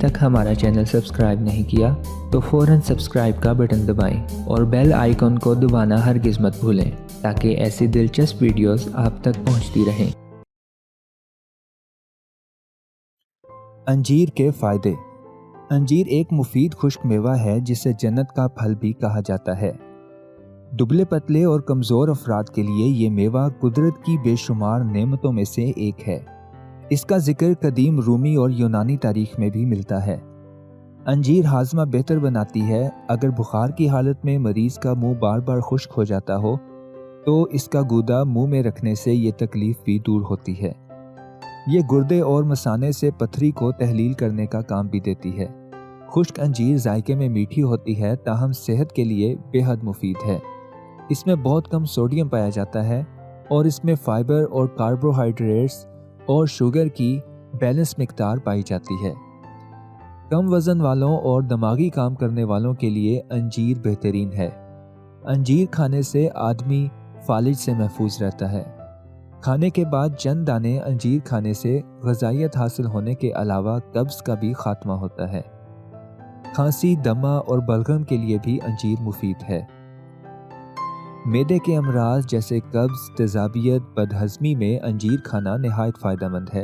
तक हमारा channel subscribe नहीं किया तो फ़ौरन सब्सक्राइब का बटन दबाएं और बेल आइकन को दबाना हरगिज़ मत भूलें ताकि ऐसी दिलचस्प वीडियोस आप तक पहुंचती रहें। अंजीर के फ़ायदे। अंजीर एक मुफीद खुश्क मेवा है जिसे जन्नत का फल भी कहा जाता है। दुबले पतले और कमज़ोर अफराद के लिए ये मेवा कुदरत की बेशुमार नेमतों में से एक है। इसका जिक्र कदीम रूमी और यूनानी तारीख में भी मिलता है। अंजीर हाजमा बेहतर बनाती है। अगर बुखार की हालत में मरीज़ का मुंह बार बार खुश्क हो जाता हो तो इसका गूदा मुंह में रखने से ये तकलीफ़ भी दूर होती है। ये गुर्दे और मसाने से पथरी को तहलील करने का काम भी देती है। खुश्क अंजीर जायके में मीठी होती है ताहम सेहत के लिए बेहद मुफीद है। इसमें बहुत कम सोडियम पाया जाता है और इसमें फाइबर और कार्बोहाइड्रेट्स और शुगर की बैलेंस मिकदार पाई जाती है। कम वज़न वालों और दिमागी काम करने वालों के लिए अंजीर बेहतरीन है। अंजीर खाने से आदमी फालिज से महफूज रहता है। खाने के बाद चंद दाने अंजीर खाने से ग़िज़ाइयत हासिल होने के अलावा कब्ज़ का भी खात्मा होता है। खांसी, दमा और बलगम के लिए भी अंजीर मुफीद है। मैदे के अमराज जैसे कब्ज़, तेज़ाबियत, बदहज़मी में अंजीर खाना नहायत फ़ायदेमंद है।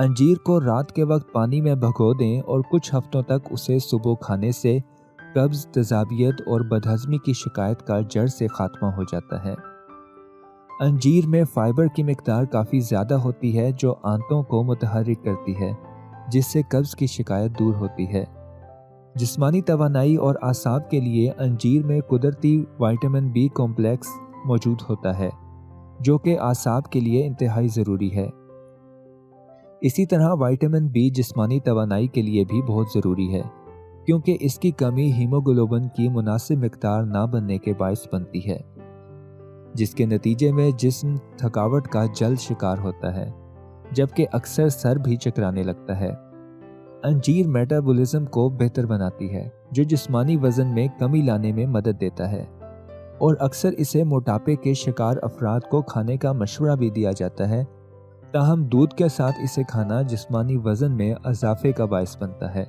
अंजीर को रात के वक्त पानी में भिगो दें और कुछ हफ्तों तक उसे सुबह खाने से कब्ज़, तेज़ाबियत और बदहज़मी की शिकायत का जड़ से खात्मा हो जाता है। अंजीर में फ़ाइबर की मिकदार काफ़ी ज़्यादा होती है जो आंतों को मुतहर्रिक करती है, जिससे कब्ज़ की शिकायत दूर होती है। जिस्मानी तवानाई और आसाब के लिए अंजीर में कुदरती विटामिन बी कॉम्प्लेक्स मौजूद होता है जो कि आसाब के लिए इंतहाई ज़रूरी है। इसी तरह विटामिन बी जिस्मानी तवानाई के लिए भी बहुत ज़रूरी है क्योंकि इसकी कमी हीमोग्लोबिन की मुनासिब मिकदार ना बनने के बायस बनती है, जिसके नतीजे में जिस्म थकावट का जल्द शिकार होता है, जबकि अक्सर सर भी चकराने लगता है। अंजीर मेटाबॉलिज्म को बेहतर बनाती है जो जिस्मानी वज़न में कमी लाने में मदद देता है और अक्सर इसे मोटापे के शिकार अफराद को खाने का मशवरा भी दिया जाता है। ताहम दूध के साथ इसे खाना जिस्मानी वज़न में इजाफे का बायस बनता है।